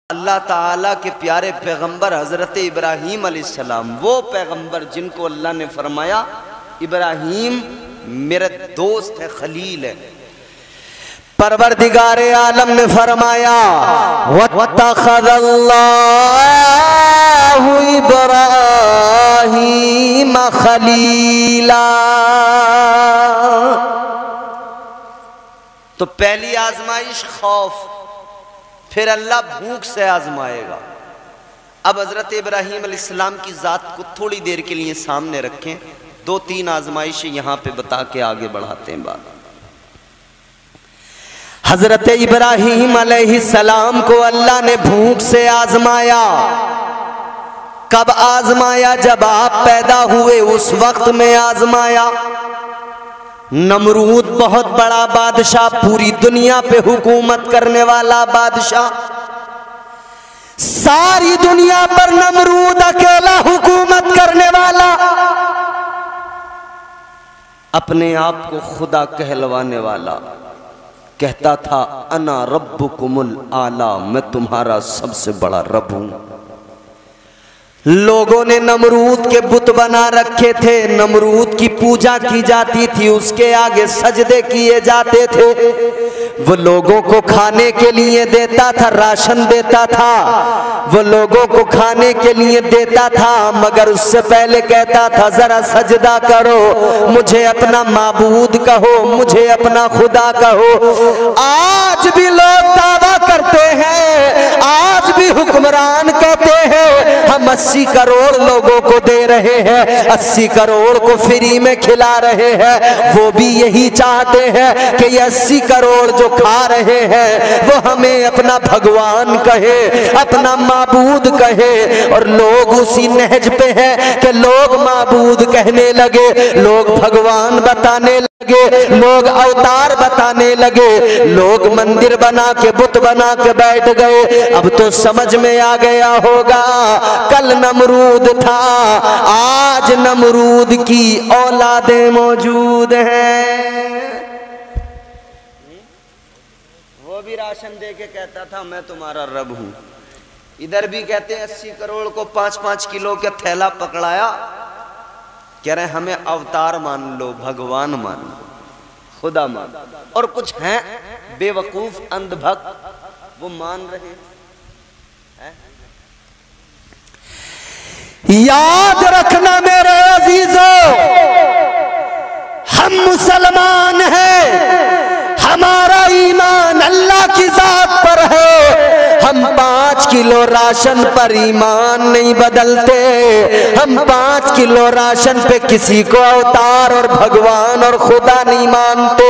اللہ تعالیٰ کے پیارے پیغمبر حضرت ابراہیم علیہ السلام، وہ پیغمبر جن کو اللہ نے فرمایا ابراہیم میرے دوست ہے، خلیل ہے، پروردگار عالم نے فرمایا وَاتَّخَذَ اللَّهُ إِبْرَاهِيمَ خَلِيلًا۔ تو پہلی آزمائش خوف، پھر اللہ بھوک سے آزمائے گا۔ اب حضرت ابراہیم علیہ السلام کی ذات کو تھوڑی دیر کے لیے سامنے رکھیں، 2-3 آزمائشیں یہاں پہ بتا کے آگے بڑھاتے ہیں بات۔ حضرت ابراہیم علیہ السلام کو اللہ نے بھوک سے آزمایا۔ کب آزمایا؟ جب آپ پیدا ہوئے اس وقت میں آزمایا۔ نمرود بہت بڑا بادشاہ، پوری دنیا پہ حکومت کرنے والا بادشاہ، ساری دنیا پر نمرود اکیلا حکومت کرنے والا، اپنے آپ کو خدا کہلوانے والا، کہتا تھا انا ربکم الاعلی، میں تمہارا سب سے بڑا رب ہوں۔ لوگوں نے نمرود کے بت بنا رکھے تھے، نمرود کی پوجا کی جاتی تھی، اس کے آگے سجدے کیے جاتے تھے۔ وہ لوگوں کو کھانے کے لیے دیتا تھا، راشن دیتا تھا، وہ لوگوں کو کھانے کے لیے دیتا تھا، مگر اس سے پہلے کہتا تھا ذرا سجدہ کرو، مجھے اپنا معبود کہو، مجھے اپنا خدا کہو۔ آج بھی لوگ دعویٰ کرتے ہیں، آج بھی حکمران کہتے ہیں ہم 80 کروڑ لوگوں کو دے رہے ہیں، 80 کروڑ کو فری میں کھلا رہے ہیں۔ وہ بھی یہی چاہتے ہیں کہ یہ 80 کروڑ جو کھا رہے ہیں وہ ہمیں اپنا بھگوان کہے، اپنا معبود کہے، اور لوگ اسی نہج پہ ہیں کہ لوگ معبود کہنے لگے، لوگ بھگوان بتانے لگے، لوگ اوتار بتانے لگے، لوگ مندر بنا کے بت بنا کے بیٹھ گئے۔ اب تو سمجھ میں آ گیا ہوگا، کل نمرود تھا، آج نمرود کی اولادیں موجود ہیں۔ وہ بھی راشن دے کے کہتا تھا میں تمہارا رب ہوں، ادھر بھی کہتے ہیں 80 کروڑ کو 5-5 کلو کا تھیلا پکڑایا، کہہ رہے ہیں ہمیں اوتار مان لو، بھگوان مان لو، خدا مان لو۔ اور کچھ ہیں بے وقوف اندھ بھکت، وہ مان رہے ہیں۔ یاد رکھنا میرے عزیزو، ہم مسلمان ہیں، ہمارا ایمان اللہ کی ذات پر ہے، ہم 5 کلو راشن پر ایمان نہیں بدلتے، ہم 5 کلو راشن پہ کسی کو اوتار اور بھگوان اور خدا نہیں مانتے۔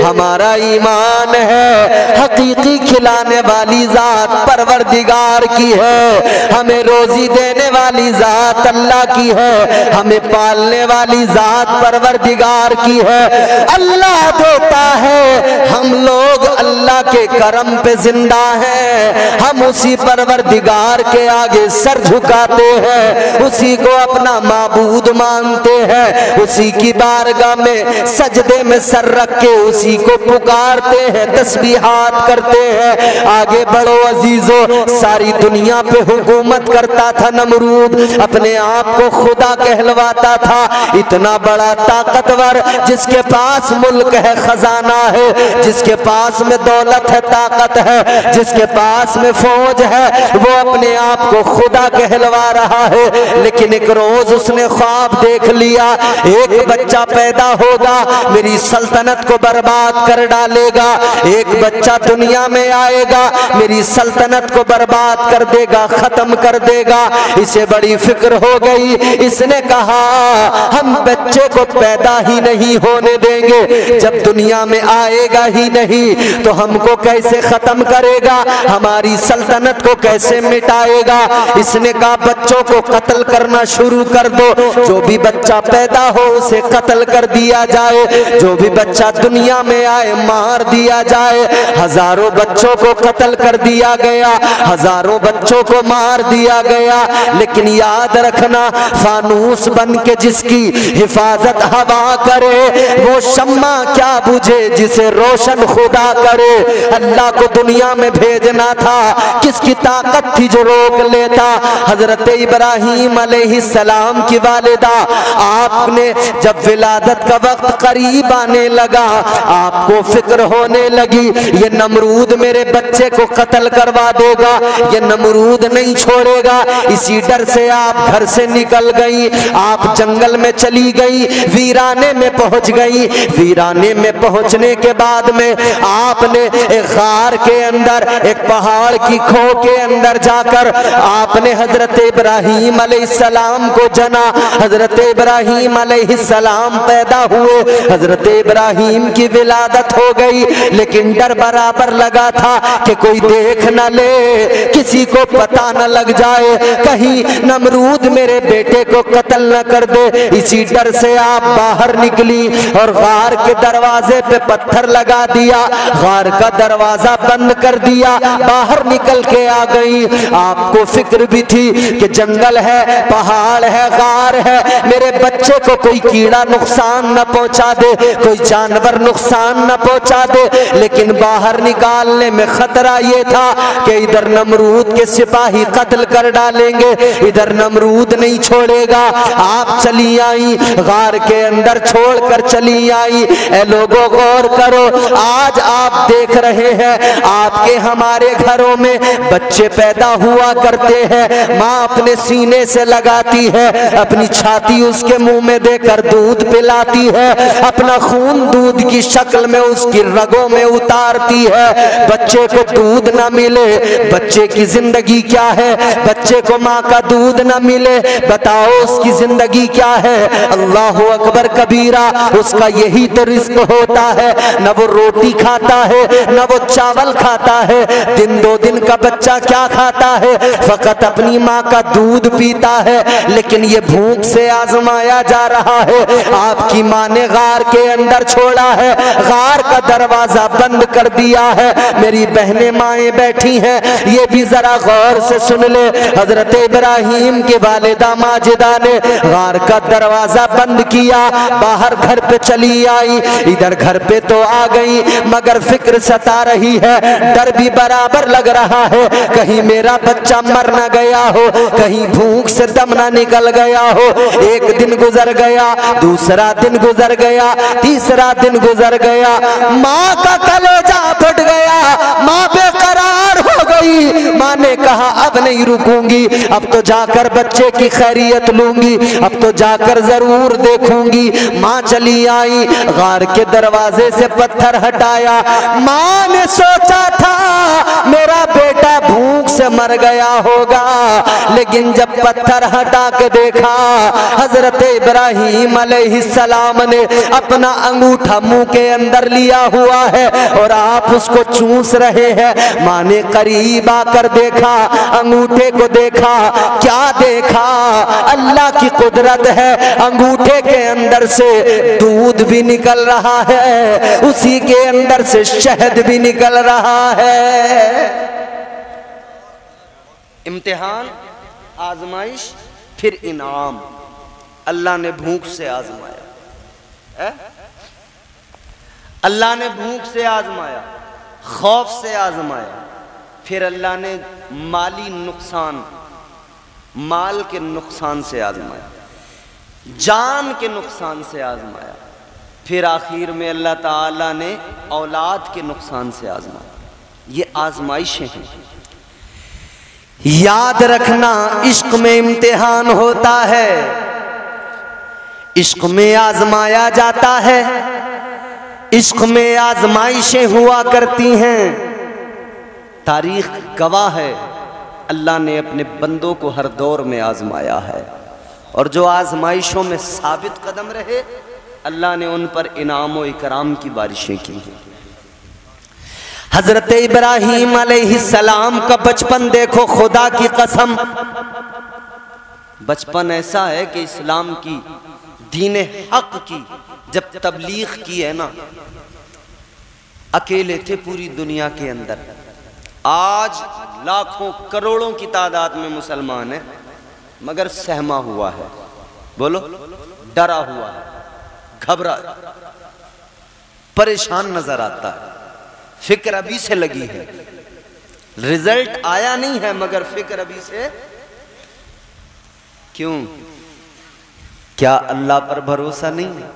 ہمارا ایمان ہے حقیقی کھلانے والی ذات پروردگار کی ہے، ہمیں روزی دینے والی ذات اللہ کی ہے، ہمیں پالنے والی ذات پروردگار کی ہے۔ اللہ دیتا ہے، ہم لوگ اللہ کے کرم پہ زندہ ہیں، ہم اسی پروردگار کے آگے سر جھکاتے ہیں، اسی کو اپنا معبود مانتے ہیں، اسی کی بارگاہ میں سجدے میں سر رکھ کے اسی کو پکارتے ہیں، تسبیحات کرتے ہیں۔ آگے بڑھو عزیزو، ساری دنیا پہ حکومت کرتا تھا نمرود، اپنے آپ کو خدا کہلواتا تھا، اتنا بڑا طاقتور، جس کے پاس ملک ہے، خزانہ ہے، جس کے پاس میں دولت ہے، طاقت ہے، جس کے پاس میں فوج ہے، وہ اپنے آپ کو خدا کہلوا رہا ہے۔ لیکن ایک روز اس نے خواب دیکھ لیا، ایک بچہ پیدا ہوگا میری سلطنت کو برباد کر ڈالے گا، ایک بچہ دنیا میں آئے گا میری سلطنت کو برباد کر دے گا، ختم کر دے گا۔ اسے بڑی فکر ہو گئی، اس نے کہا ہم بچے کو پیدا ہی نہیں ہونے دیں گے، جب دنیا میں آئے گا ہی نہیں تو ہم کو کیسے ختم کرے گا، ہماری سلطنت کو کیسے مٹائے گا۔ اس نے کہا بچوں کو قتل کرنا شروع کر دو، جو بھی بچہ پیدا ہو اسے قتل کر دیا جائے، جو بھی بچہ دنیا میں آئے مار دیا جائے. ہزاروں بچوں کو قتل کر دیا گیا, ہزاروں بچوں کو مار دیا گیا, لیکن یاد رکھنا فانوس بن کے جس کی حفاظت ہوا کرے وہ شمع کیا بجھے جسے روشن خدا کرے. اللہ کو دنیا میں بھیجنا تھا, کس کی طاقت تھی جو روک لیتا؟ حضرت ابراہیم علیہ السلام کی والدہ, آپ نے جب ولادت کا وقت قریب آنے لگا آپ کو فکر ہونے لگی یہ نمرود میرے بچے کو قتل کروا دے گا, یہ نمرود نہیں چھوڑے گا. اسی ڈر سے آپ گھر سے نکل گئی, آپ جنگل میں چلی گئی, ویرانے میں پہنچ گئی. ویرانے میں پہنچنے کے بعد میں آپ نے ایک غار کے اندر, ایک پہاڑ کی کھو کے اندر جا کر آپ نے حضرت ابراہیم علیہ السلام کو جنا. حضرت ابراہیم علیہ السلام پیدا ہوئے, حضرت ابراہیم کی ولادت ہو گئی, لیکن ڈر برابر لگا تھا کہ کوئی دیکھ نہ لے, کسی کو پتہ نہ لگ جائے, کہیں نمرود میرے بیٹے کو قتل نہ کر دے. اسی ڈر سے آپ باہر نکلی اور غار کے دروازے پہ پتھر لگا دیا, غار کا دروازہ بند کر دیا, باہر نکل کے آ گئی. آپ کو فکر بھی تھی کہ جنگل ہے, پہاڑ ہے, غار ہے, میرے بچے کو کوئی کیڑا نقصان نہ پہنچا دے, کوئی جانور نقصان نہ پہنچا دے. لیکن باہر نکالنے میں خطرہ یہ تھا کہ ادھر نمرود کے سپاہی قتل کر ڈالیں گے, ادھر نمرود نہیں چھوڑے گا. آپ چلی آئی, غار کے اندر چھوڑ کر چلی آئی. اے لوگوں غور کرو, آج آپ دیکھ رہے ہیں آپ کے ہمارے گھروں میں بچے پیدا ہوا کرتے ہیں, ماں اپنے سینے سے لگاتی ہے, اپنی چھاتی اس کے منہ میں دے کر دودھ پلاتی ہے, اپنا خون دودھ کی شکل میں اس کی رگوں میں اتارتی ہے. بچے کو دودھ نہ ملے, بچے کی زندگی کیا ہے؟ بچے کو ماں کا دودھ نہ ملے, بتاؤ اس کی زندگی کیا ہے؟ اللہ اکبر کبیرہ. اس کا یہی تو رزق ہوتا ہے, نہ وہ روٹی کھاتا ہے نہ وہ چاول کھاتا ہے. دن دو دن کا بچہ کیا کھاتا ہے؟ فقط اپنی ماں کا دودھ پیتا ہے. لیکن یہ بھوک سے آزمایا جا رہا ہے. آپ کی ماں نے غار کے اندر چھوڑا ہے, غار کا دروازہ بند کر دیا ہے. میری بہنیں مائیں بیٹھی ہیں, یہ بھی ذرا غور سے سن لے. حضرت ابراہیم کے والدہ ماجدہ نے غار کا دروازہ بند کیا, باہر گھر پہ چلی آئی. ادھر گھر پہ تو آ گئی مگر فکر ستا رہی ہے, ڈر بھی برابر لگ رہا ہے, کہیں میرا بچہ مر نہ گیا ہو, کہیں بھوک سے دم نہ نکل گیا ہو. ایک دن گزر گیا, دوسرا دن گزر گیا, تیسرا دن گزر گیا. ماں کا کلیجہ پھٹ گیا, ماں بے قرار ہو گئی. ماں نے کہا اب نہیں رکوں گی, اب تو جا کر بچے کی خیریت لوں گی, اب تو جا کر ضرور دیکھوں گی. ماں چلی آئی, غار کے دروازے سے پتھر ہٹایا. ماں نے سوچا تھا میرا بیٹا بھوک سے مر گیا ہوگا, لیکن جب پتھر ہٹا کے دیکھا حضرت ابراہیم علیہ السلام نے اپنا انگوٹھا منہ کے اندر لیا ہوا ہے اور آپ اس کو چوس رہے ہیں. ماں نے قریب آ کر دیکھا, انگوٹھے کو دیکھا, کیا دیکھا؟ اللہ کی قدرت ہے. انگوٹھے کے اندر سے دودھ بھی نکل رہا ہے, اسی کے اندر سے شہد بھی نکل رہا ہے. امتحان, آزمائش, پھر انعام. اللہ نے بھوک سے آزمایا, اللہ نے بھوک سے آزمایا, خوف سے آزمایا, پھر اللہ نے مالی نقصان, مال کے نقصان سے آزمایا, جان کے نقصان سے آزمایا, پھر آخر میں اللہ تعالیٰ نے اولاد کے نقصان سے آزمایا. یہ آزمائشیں ہیں. یاد رکھنا عشق میں امتحان ہوتا ہے, عشق میں آزمایا جاتا ہے, عشق میں آزمائشیں ہوا کرتی ہیں. تاریخ گواہ ہے, اللہ نے اپنے بندوں کو ہر دور میں آزمایا ہے, اور جو آزمائشوں میں ثابت قدم رہے اللہ نے ان پر انعام و اکرام کی بارشیں کی ہیں. حضرت ابراہیم علیہ السلام کا بچپن دیکھو, خدا کی قسم بچپن ایسا ہے کہ اسلام کی, دین حق کی جب تبلیغ کی ہے نا, اکیلے تھے پوری دنیا کے اندر. آج لاکھوں کروڑوں کی تعداد میں مسلمان ہیں مگر سہما ہوا ہے. بولو, ڈرا ہوا ہے, گھبرا, پریشان نظر آتا ہے. فکر ابھی سے لگی ہے, رزلٹ آیا نہیں ہے مگر فکر ابھی سے. کیوں؟ کیا اللہ پر بھروسہ نہیں ہے؟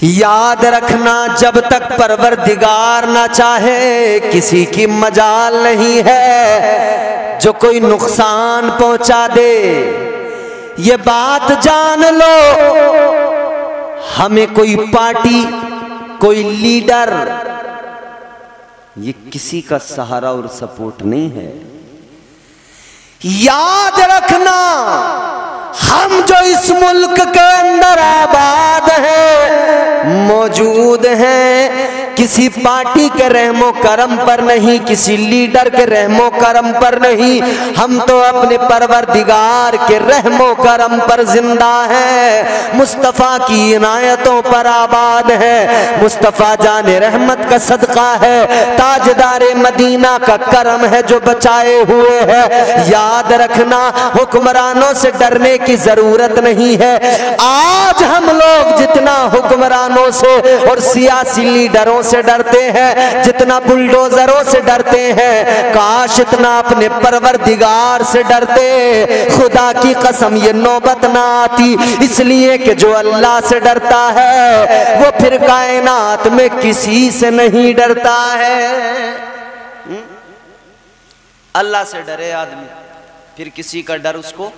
یاد رکھنا جب تک پروردگار نہ چاہے کسی کی مجال نہیں ہے جو کوئی نقصان پہنچا دے. یہ بات جان لو, ہمیں کوئی پارٹی, کوئی لیڈر, یہ کسی کا سہارا اور سپورٹ نہیں ہے. یاد رکھنا ہم جو اس ملک کے اندر آباد ہیں, موجود ہیں, کسی پارٹی کے رحم و کرم پر نہیں, کسی لیڈر کے رحم و کرم پر نہیں, ہم تو اپنے پروردگار کے رحم و کرم پر زندہ ہیں, مصطفیٰ کی عنایتوں پر آباد ہیں. مصطفیٰ جان رحمت کا صدقہ ہے, تاجدار مدینہ کا کرم ہے جو بچائے ہوئے ہیں. یاد رکھنا حکمرانوں سے ڈرنے کی ضرورت نہیں ہے. آج ہم لوگ جتنا حکمرانوں سے اور سیاسی لیڈروں سے ڈرتے ہیں, جتنا بلڈوزروں سے ڈرتے ہیں, کاش اتنا اپنے پروردگار سے ڈرتے. خدا کی قسم یہ نوبت نہ آتی, اس لیے کہ جو اللہ سے ڈرتا ہے وہ پھر کائنات میں کسی سے نہیں ڈرتا ہے. اللہ سے ڈرے آدمی, پھر کسی کا ڈر اس کو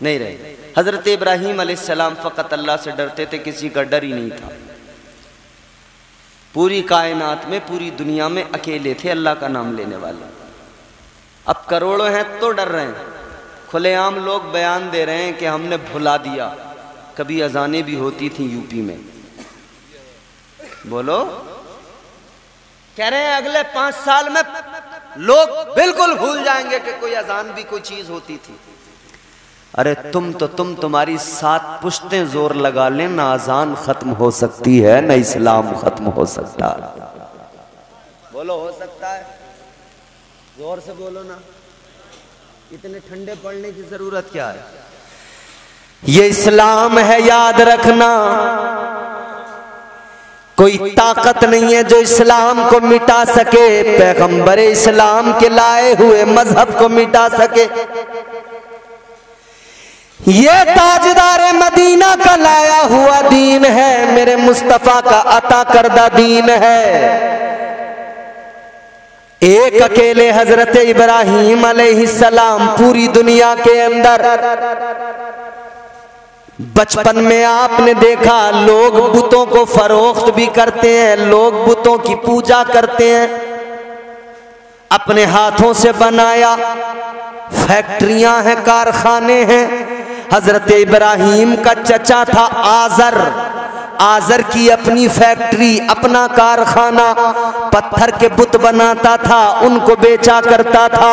نہیں رہے. حضرت ابراہیم علیہ السلام فقط اللہ سے ڈرتے تھے, کسی کا ڈر ہی نہیں تھا. پوری کائنات میں, پوری دنیا میں اکیلے تھے اللہ کا نام لینے والے. اب کروڑوں ہیں تو ڈر رہے ہیں. کھلے عام لوگ بیان دے رہے ہیں کہ ہم نے بھلا دیا, کبھی اذانیں بھی ہوتی تھیں یو پی میں. بولو, کہہ رہے ہیں اگلے 5 سال میں لوگ بالکل بھول جائیں گے کہ کوئی اذان بھی کوئی چیز ہوتی تھی. ارے تمہاری 7 پشتیں زور لگا لیں, نہ اذان ختم ہو سکتی ہے نہ اسلام ختم ہو سکتا. بولو, ہو سکتا ہے؟ زور سے بولو نا, اتنے ٹھنڈے پڑنے کی ضرورت کیا ہے؟ یہ اسلام ہے, یاد رکھنا. کوئی طاقت نہیں ہے جو اسلام کو مٹا سکے, پیغمبر اسلام کے لائے ہوئے مذہب کو مٹا سکے. یہ تاجدار مدینہ کا لایا ہوا دین ہے, میرے مصطفیٰ کا عطا کردہ دین ہے. ایک اکیلے حضرت ابراہیم علیہ السلام پوری دنیا کے اندر. بچپن میں آپ نے دیکھا لوگ بتوں کو فروخت بھی کرتے ہیں, لوگ بتوں کی پوجا کرتے ہیں. اپنے ہاتھوں سے بنایا, فیکٹریاں ہیں, کارخانے ہیں. حضرت ابراہیم کا چچا تھا آزر, آزر کی اپنی فیکٹری, اپنا کارخانہ, پتھر کے بت بناتا تھا, ان کو بیچا کرتا تھا.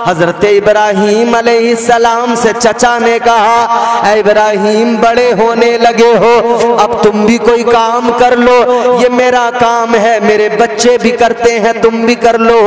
حضرت ابراہیم علیہ السلام سے چچا نے کہا, اے ابراہیم بڑے ہونے لگے ہو, اب تم بھی کوئی کام کر لو, یہ میرا کام ہے, میرے بچے بھی کرتے ہیں, تم بھی کر لو.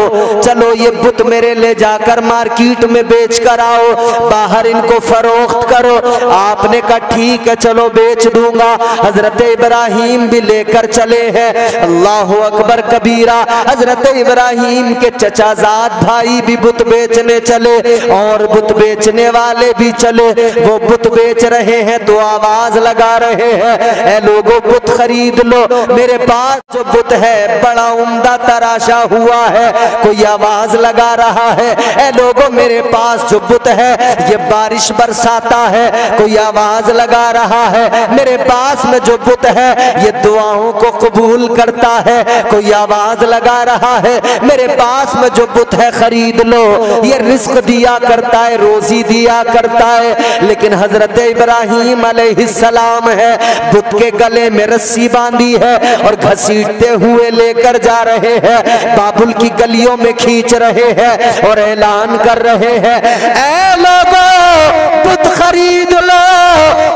چلو یہ بت میرے لے جا کر مارکیٹ میں بیچ کر آؤ, باہر ان کو فروخت کرو. آپ نے کہا ٹھیک ہے چلو بیچ دوں گا. حضرت ابراہیم بھی لے کر چلے ہیں. اللہ اکبر کبیرہ. حضرت ابراہیم کے چچا زاد بھائی بھی بت بیچنے چلے, اور بت بیچنے والے بھی چلے. وہ بت بیچ رہے ہیں تو آواز لگا رہے ہیں, اے لوگوں بت خرید لو, میرے پاس جو بت ہے بڑا عمدہ تراشا ہوا ہے. کوئی آواز لگا رہا ہے, اے لوگوں میرے پاس جو بت ہے یہ بارش برساتا ہے. کوئی آواز لگا رہا ہے, میرے پاس میں جو بت ہے یہ دعاؤں کو قبول کرتا ہے. کوئی آواز لگا رہا ہے, میرے پاس میں جو بت ہے خرید لو, یہ رزق دیا کرتا ہے, روزی دیا کرتا ہے. لیکن حضرت ابراہیم علیہ السلام ہے, بت کے گلے میں رسی باندھی ہے اور گھسیٹتے ہوئے لے کر جا رہے ہیں, بابل کی گلیوں میں کھینچ رہے ہیں اور اعلان کر رہے ہیں, اے لوگوں بت خرید لو,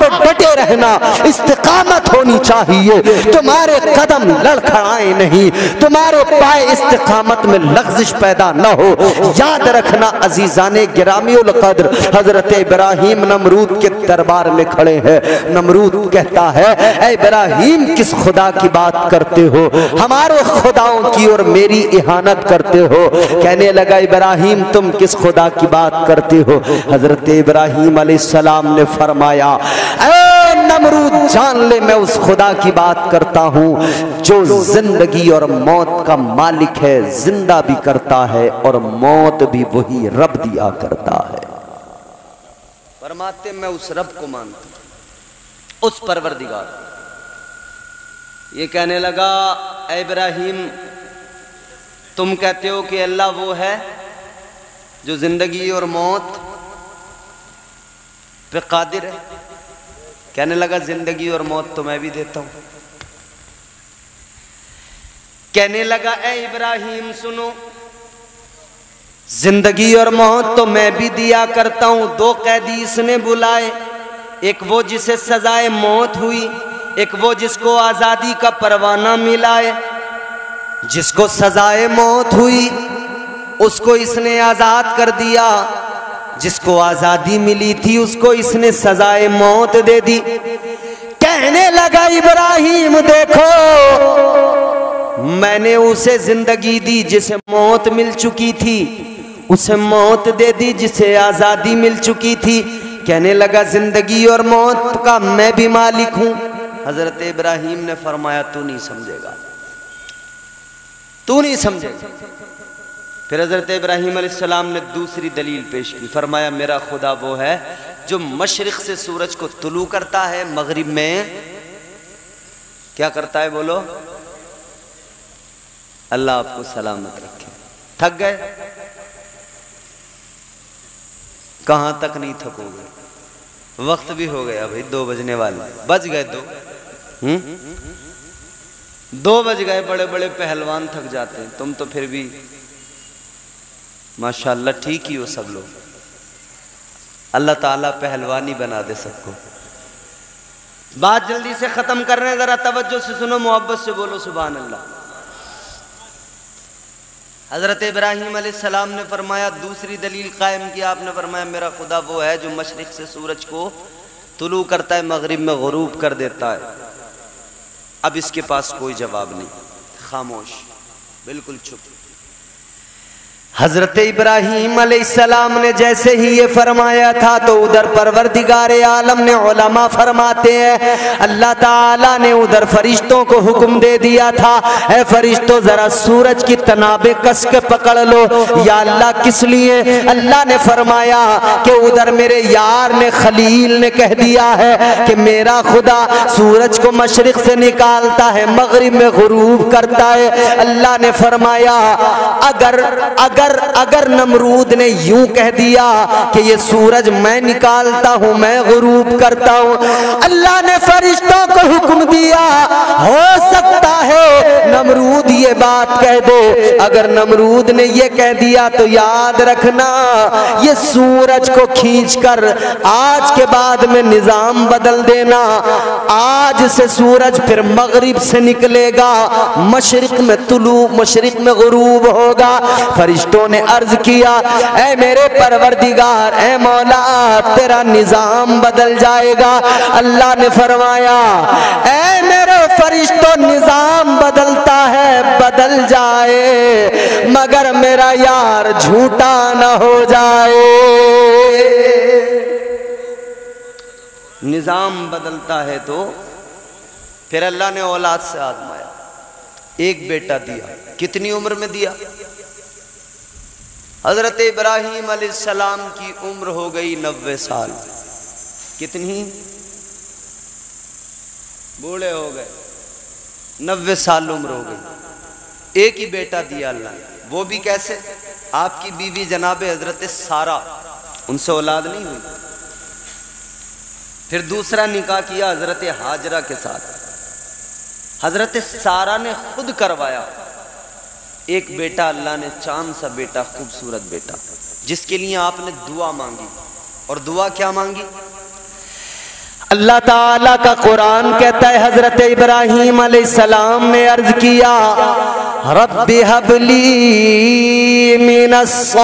پہ ڈٹے رہنا، استقامت ہونی چاہیے، تمہارے قدم لڑکھڑائیں نہیں، تمہارے پائے استقامت میں لغزش پیدا نہ ہو۔ یاد رکھنا عزیزان گرامی القدر، حضرت ابراہیم نمرود کے دربار میں کھڑے ہیں۔ نمرود کہتا ہے اے ابراہیم کس خدا کی بات کرتے ہو، ہمارے خداؤں کی اور میری اہانت کرتے ہو۔ کہنے لگا ابراہیم تم کس خدا کی بات کرتے ہو؟ حضرت ابراہیم علیہ السلام نے فرمایا اے نمرود جان لے میں اس خدا کی بات کرتا ہوں جو زندگی اور موت کا مالک ہے، زندہ بھی کرتا ہے اور موت بھی وہی رب دیا کرتا ہے۔ فرماتے میں اس رب کو مانتا ہوں، اس پروردگار۔ یہ کہنے لگا اے ابراہیم تم کہتے ہو کہ اللہ وہ ہے جو زندگی اور موت پہ قادر ہے۔ کہنے لگا زندگی اور موت تو میں بھی دیتا ہوں۔ کہنے لگا اے ابراہیم سنو، زندگی اور موت تو میں بھی دیا کرتا ہوں۔ دو قیدی اس نے بلائے، ایک وہ جسے سزائے موت ہوئی، ایک وہ جس کو آزادی کا پروانہ ملا ہے۔ جس کو سزائے موت ہوئی اس کو اس نے آزاد کر دیا، جس کو آزادی ملی تھی اس کو اس نے سزائے موت دے دی۔ کہنے لگا ابراہیم دیکھو میں نے اسے زندگی دی جسے موت مل چکی تھی، اسے موت دے دی جسے آزادی مل چکی تھی۔ کہنے لگا زندگی اور موت کا میں بھی مالک ہوں۔ حضرت ابراہیم نے فرمایا تو نہیں سمجھے گا، تو نہیں سمجھے گا۔ پھر حضرت ابراہیم علیہ السلام نے دوسری دلیل پیش کی، فرمایا میرا خدا وہ ہے جو مشرق سے سورج کو طلوع کرتا ہے، مغرب میں کیا کرتا ہے بولو؟ اللہ آپ کو سلامت رکھے۔ تھک گئے؟ کہاں تک نہیں تھکو گے، وقت بھی ہو گیا بھائی، 2 بجنے والے، بج گئے 2 بج گئے۔ بڑے بڑے پہلوان تھک جاتے ہیں، تم تو پھر بھی ماشاءاللہ ٹھیک ہی ہو سب لوگ۔ اللہ تعالیٰ پہلوانی بنا دے سب کو۔ بات جلدی سے ختم کر رہے ہیں، ذرا توجہ سے سنو، محبت سے بولو سبحان اللہ۔ حضرت ابراہیم علیہ السلام نے فرمایا دوسری دلیل قائم کی، آپ نے فرمایا میرا خدا وہ ہے جو مشرق سے سورج کو طلوع کرتا ہے، مغرب میں غروب کر دیتا ہے۔ اب اس کے پاس کوئی جواب نہیں، خاموش، بالکل چپ۔ حضرت ابراہیم علیہ السلام نے جیسے ہی یہ فرمایا تھا تو ادھر پروردگار عالم نے، علماء فرماتے ہیں اللہ تعالیٰ نے ادھر فرشتوں کو حکم دے دیا تھا اے فرشتوں ذرا سورج کی تنابیں کس کے پکڑ لو۔ یا اللہ کس لیے؟ اللہ نے فرمایا کہ ادھر میرے یار نے، خلیل نے کہہ دیا ہے کہ میرا خدا سورج کو مشرق سے نکالتا ہے، مغرب میں غروب کرتا ہے۔ اللہ نے فرمایا اگر نمرود نے یوں کہہ دیا کہ یہ سورج میں نکالتا ہوں، میں غروب کرتا ہوں، اللہ نے فرشتوں کو حکم دیا ہو سکتا ہے نمرود یہ بات کہہ دے۔ اگر نمرود نے یہ کہہ دیا تو یاد رکھنا یہ سورج کو کھینچ کر آج کے بعد میں نظام بدل دینا، آج سے سورج پھر مغرب سے نکلے گا، مشرق میں طلوع، مشرق میں غروب ہوگا۔ فرشتوں نے عرض کیا اے میرے پروردگار، اے مولا تیرا نظام بدل جائے گا۔ اللہ نے فرمایا اے میرے فرشتوں نظام بدلتا ہے بدل جائے مگر میرا یار جھوٹا نہ ہو جائے۔ نظام بدلتا ہے تو پھر اللہ نے اولاد سے آزمایا، ایک بیٹا دیا۔ کتنی عمر میں دیا؟ حضرت ابراہیم علیہ السلام کی عمر ہو گئی 90 سال۔ کتنی؟ بوڑھے ہو گئے، 90 سال عمر ہو گئی۔ ایک ہی بیٹا دیا اللہ نے، وہ بھی کیسے؟ آپ کی بیوی جناب حضرت سارہ، ان سے اولاد نہیں ہوئی۔ پھر دوسرا نکاح کیا حضرت ہاجرہ کے ساتھ، حضرت سارہ نے خود کروایا۔ ایک بیٹا اللہ نے، چاند سا بیٹا، خوبصورت بیٹا، جس کے لیے آپ نے دعا مانگی اور دعا کیا مانگی؟ اللہ تعالیٰ کا قرآن کہتا ہے حضرت ابراہیم علیہ السلام نے عرض کیا رب ہب لی من الصالحین،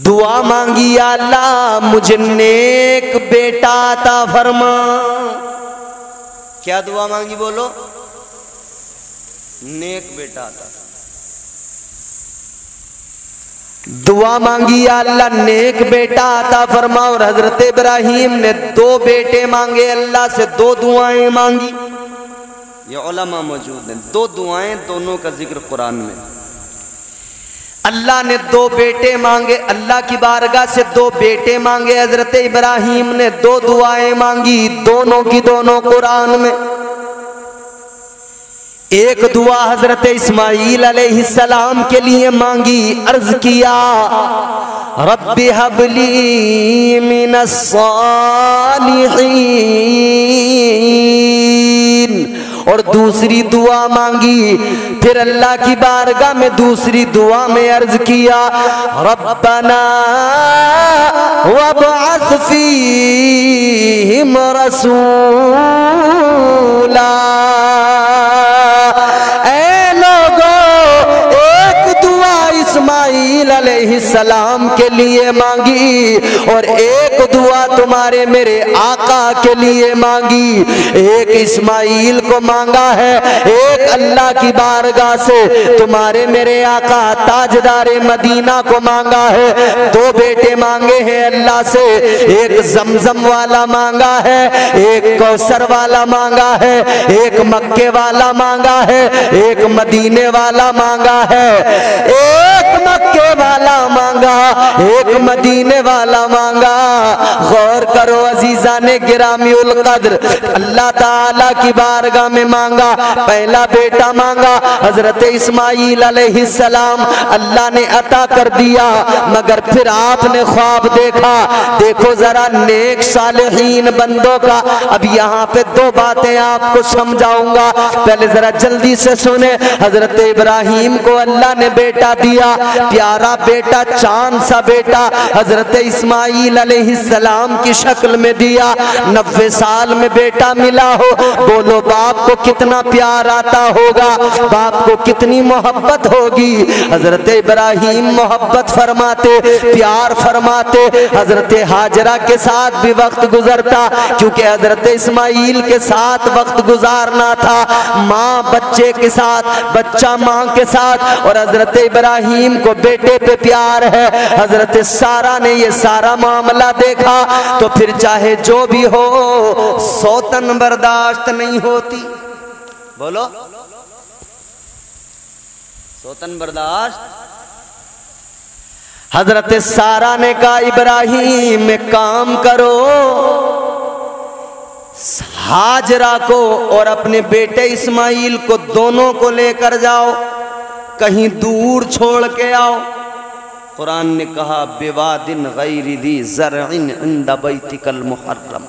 دعا مانگی یا اللہ مجھے نیک بیٹا عطا فرما۔ کیا دعا مانگی بولو؟ نیک بیٹا عطا۔ دعا مانگی یا اللہ نیک بیٹا عطا فرما، اور حضرت ابراہیم نے 2 بیٹے مانگے اللہ سے، 2 دعائیں مانگی۔ یہ علماء موجود ہیں، 2 دعائیں، دونوں کا ذکر قرآن میں۔ اللہ نے 2 بیٹے مانگے، اللہ کی بارگاہ سے 2 بیٹے مانگے، حضرت ابراہیم نے 2 دعائیں مانگی، دونوں کی دونوں قرآن میں۔ ایک دعا حضرت اسماعیل علیہ السلام کے لیے مانگی، عرض کیا رب ہب لی من الصالحین، اور دوسری دعا مانگی، پھر اللہ کی بارگاہ میں دوسری دعا میں عرض کیا ربنا وابعث فیہم رسولا۔ اسماعیل علیہ السلام کے لیے مانگی، اور ایک دعا تمہارے میرے آقا کے لیے مانگی۔ ایک اسماعیل کو مانگا ہے، ایک اللہ کی بارگاہ سے تمہارے میرے آقا تاجدار مدینہ کو مانگا ہے۔ 2 بیٹے مانگے ہیں اللہ سے، ایک زمزم والا مانگا ہے، ایک کوثر والا مانگا ہے، ایک مکے والا مانگا ہے، ایک مدینے والا مانگا ہے، ایک مکے والا مانگا، ایک مدینے والا مانگا۔ غور کرو عزیزان گرامی القدر، اللہ تعالیٰ کی بارگاہ میں مانگا، پہلا بیٹا مانگا حضرت اسماعیل علیہ السلام، اللہ نے عطا کر دیا، مگر پھر آپ نے خواب دیکھا۔ دیکھو ذرا نیک صالحین بندوں کا۔ اب یہاں پہ 2 باتیں آپ کو سمجھاؤں گا، پہلے ذرا جلدی سے سنیں۔ حضرت ابراہیم کو اللہ نے بیٹا دیا، پیارا بیٹا، چاند سا بیٹا حضرت اسماعیل علیہ السلام کی شکل میں دیا۔ 90 سال میں بیٹا ملا ہو، بولو باپ کو کتنا پیار آتا ہوگا، باپ کو کتنی محبت ہوگی۔ حضرت ابراہیم محبت فرماتے، پیار فرماتے، حضرت ہاجرہ کے ساتھ بھی وقت گزرتا، کیونکہ حضرت اسماعیل کے ساتھ وقت گزارنا تھا، ماں بچے کے ساتھ، بچہ ماں کے ساتھ، اور حضرت ابراہیم کو بیٹے پہ پیار ہے۔ حضرت سارہ نے یہ سارا معاملہ دیکھا تو پھر چاہے جو بھی ہو سوتن برداشت نہیں ہوتی۔ بولو سوتن برداشت۔ حضرت سارہ نے کہا ابراہیم ایک کام کرو، ہاجرہ کو اور اپنے بیٹے اسماعیل کو دونوں کو لے کر جاؤ، کہیں دور چھوڑ کے آؤ۔ قرآن نے کہا بواد غیر ذی زرع عند بیتک المحرم،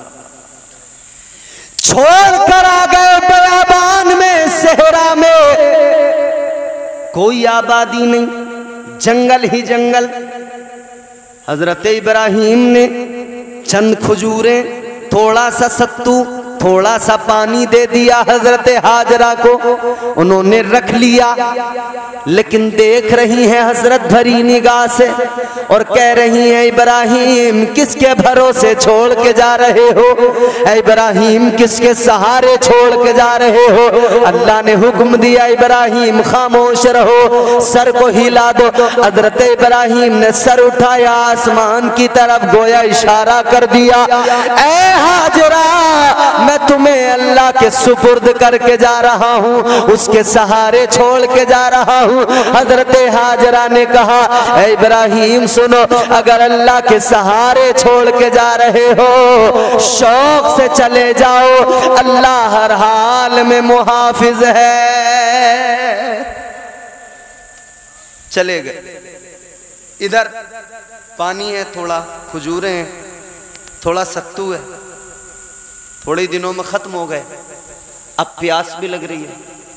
چھوڑ کر آ گئے بیابان میں، صحرا میں، کوئی آبادی نہیں، جنگل ہی جنگل۔ حضرت ابراہیم نے چند کھجوریں، تھوڑا سا ستو، تھوڑا سا پانی دے دیا حضرت ہاجرہ کو، انہوں نے رکھ لیا، لیکن دیکھ رہی ہیں حضرت بھری نگاہ سے اور کہہ رہی ہیں ابراہیم کس کے بھروسے چھوڑ کے جا رہے ہو، اے ابراہیم کس کے سہارے چھوڑ کے جا رہے ہو۔ اللہ نے حکم دیا ابراہیم خاموش رہو، سر کو ہلا دو۔ حضرت ابراہیم نے سر اٹھایا آسمان کی طرف، گویا اشارہ کر دیا، اے ہاجرہ میں تمہیں اللہ کے سپرد کر کے جا رہا ہوں، اس کے سہارے چھوڑ کے جا رہا ہوں۔ حضرت ہاجرہ نے کہا اے ابراہیم سنو، اگر اللہ کے سہارے چھوڑ کے جا رہے ہو شوق سے چلے جاؤ، اللہ ہر حال میں محافظ ہے۔ چلے گئے، ادھر پانی ہے، تھوڑا کھجوریں ہیں، تھوڑا ستو ہے، تھوڑے دنوں میں ختم ہو گئے، اب پیاس بھی لگ رہی ہے،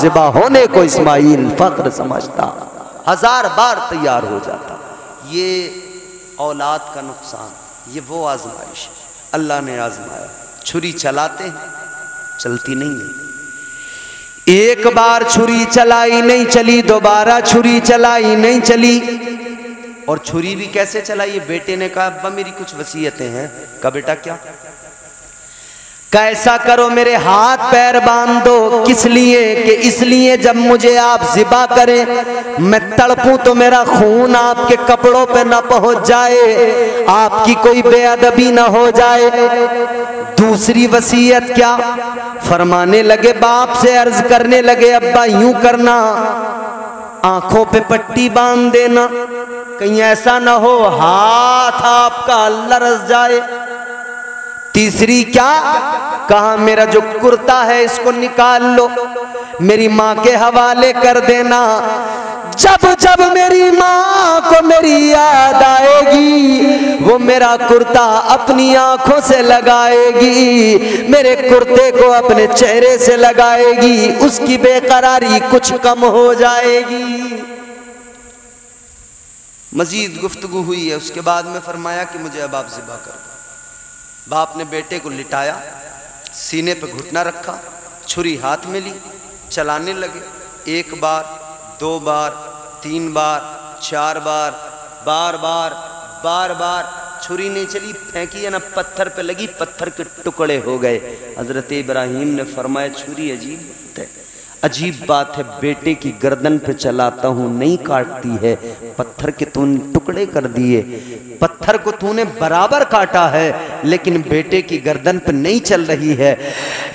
ذبح ہونے کو اسماعیل فخر سمجھتا، 1000 بار تیار ہو جاتا۔ یہ اولاد کا نقصان، یہ وہ آزمائش اللہ نے آزمایا۔ چھری چلاتے ہیں، چلتی نہیں ہے۔ ایک بار چھری چلائی نہیں چلی، دوبارہ چھری چلائی نہیں چلی، اور چھری بھی کیسے چلائی؟ بیٹے نے کہا ابا میری کچھ وصیتیں ہیں۔ کہا بیٹا کیا؟ کیسا کرو میرے ہاتھ پیر باندھ دو، کس لیے؟ کہ اس لیے جب مجھے آپ ذبح کریں میں تڑپوں تو میرا خون آپ کے کپڑوں پہ نہ پہنچ جائے، آپ کی کوئی بے ادبی نہ ہو جائے۔ دوسری وصیت کیا؟ فرمانے لگے، باپ سے عرض کرنے لگے ابا یوں کرنا، آنکھوں پہ پٹی باندھ دینا، کہیں ایسا نہ ہو ہاتھ آپ کا لرز جائے۔ تیسری کیا؟ کہا میرا جو کرتا ہے اس کو نکال لو، میری ماں کے حوالے کر دینا، جب جب میری ماں کو میری یاد آئے گی وہ میرا کرتا اپنی آنکھوں سے لگائے گی، میرے کرتے کو اپنے چہرے سے لگائے گی، اس کی بے قراری کچھ کم ہو جائے گی۔ مزید گفتگو ہوئی ہے، اس کے بعد میں فرمایا کہ مجھے اب آپ ذبح کر دو۔ باپ نے بیٹے کو لٹایا، سینے پہ گھٹنا رکھا، چھری ہاتھ میں لی، چلانے لگے، 1 بار 2 بار 3 بار 4 بار، بار بار بار بار چھری نہیں چلی، پھینکی ہے نا پتھر پہ لگی، پتھر کے ٹکڑے ہو گئے۔ حضرت ابراہیم نے فرمایا چھری عجیب بات ہے، عجیب بات ہے، بیٹے کی گردن پہ چلاتا ہوں نہیں کاٹتی ہے، پتھر کے تو نے ٹکڑے کر دیے، پتھر کو تو نے برابر کاٹا ہے لیکن بیٹے کی گردن پہ نہیں چل رہی ہے۔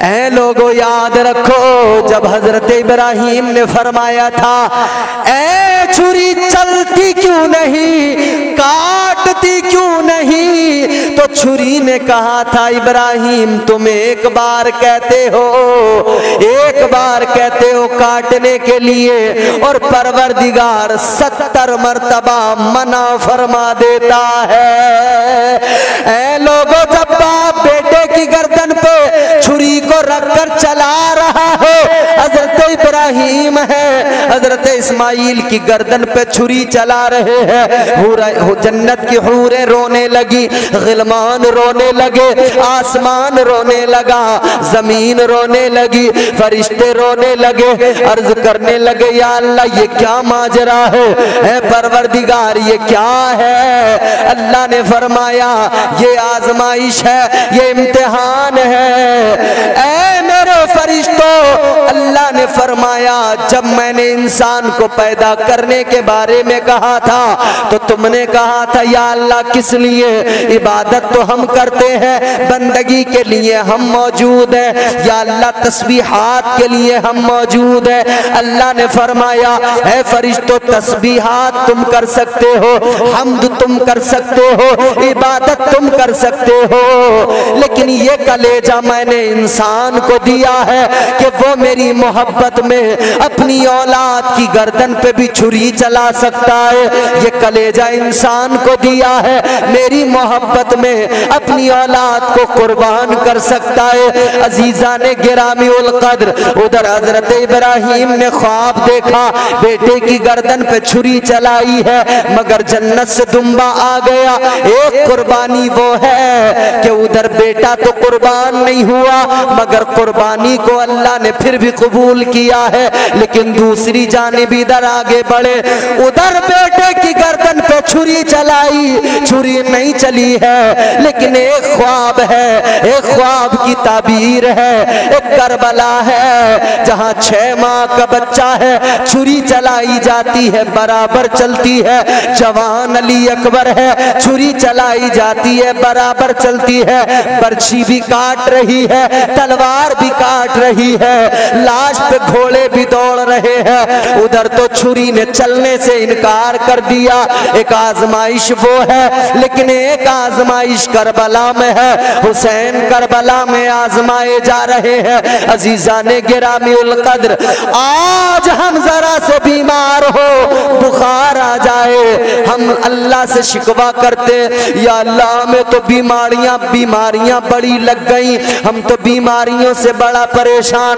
اے لوگو یاد رکھو جب حضرت ابراہیم نے فرمایا تھا اے چھری چلتی کیوں نہیں، کاٹتی کیوں نہیں، تو چھری نے کہا تھا ابراہیم تم 1 بار کہتے ہو، 1 بار کہتے ہو کاٹنے کے لیے اور پروردگار 70 مرتبہ منع فرما دیتا ہے۔ اے لوگوں جب باپ بیٹے کی گردن پہ چھری کو رکھ کر چلا رہا ہے، حضرت ابراہیم ہے حضرت اسماعیل کی گردن پہ چھری چلا رہے ہیں، جنت کی حوریں رونے لگی، غلمان رونے لگے، آسمان رونے لگا، زمین رونے لگی، فرشتے رونے لگے، عرض کرنے لگے یا اللہ یہ کیا ماجرا ہے، اے پروردگار یہ کیا ہے؟ اللہ نے فرمایا یہ آزمائش ہے، یہ امتحان ہے۔ اے میرے فرشتوں، اللہ نے فرمایا جب میں نے انسان کو پیدا کرنے کے بارے میں کہا تھا تو تم نے کہا تھا یا اللہ کس لیے؟ عبادت تو ہم کرتے ہیں، بندگی کے لیے ہم موجود ہیں، یا اللہ تسبیحات کے لیے ہم موجود ہیں۔ اللہ نے فرمایا اے فرشتوں تسبیحات تم کر سکتے ہو، حمد تم کر سکتے ہو، عبادت تم کر سکتے ہو، لیکن یہ کلیجہ میں نے انسان کو دیا ہے کہ وہ میری محبت میں اپنی اولاد کی گردن پہ بھی چھری چلا سکتا ہے، یہ کلیجہ انسان کو دیا ہے میری محبت میں اپنی اولاد کو قربان کر سکتا ہے۔ عزیزان گرامی القدر ادھر حضرت ابراہیم نے خواب دیکھا، بیٹے کی گردن پہ چھری چلائی ہے مگر جنت سے دمبا آ گیا۔ ایک قربانی وہ ہے کہ ادھر بیٹا تو قربان نہیں ہوا مگر قربانی کو اللہ نے پھر بھی قبول کیا ہے، لیکن دوسری جانب ادھر آگے بڑھے، ادھر بیٹے کی گردن پہ چھری چلائی، چھری نہیں چلی ہے لیکن ایک خواب ہے، ایک خواب کی تعبیر ہے، ایک کربلا ہے جہاں 6 ماہ کا بچہ ہے، چھری چلائی جاتی ہے برابر چلتی ہے، جوان علی اکبر ہے چھری چلائی جاتی ہے برابر چلتی ہے، برچھی بھی کاٹ رہی ہے، تلوار بھی کاٹ رہی ہے، لاش پہ گھوڑے بھی دوڑ رہے ہیں، ادھر تو چھری نے چلنے سے انکار کر دیا۔ ایک آزمائش وہ ہے لیکن ایک آزمائش کربلا میں ہے، حسین کربلا میں آزمائے جا رہے ہیں۔ عزیزان گرامی القدر آج ہم ذرا سے بیمار ہو، بخار آ جائے، ہم اللہ سے شکوہ کرتے یا اللہ ہمیں تو بیماریاں بڑی لگ گئیں، ہم تو بیماریوں سے بڑا پریشان،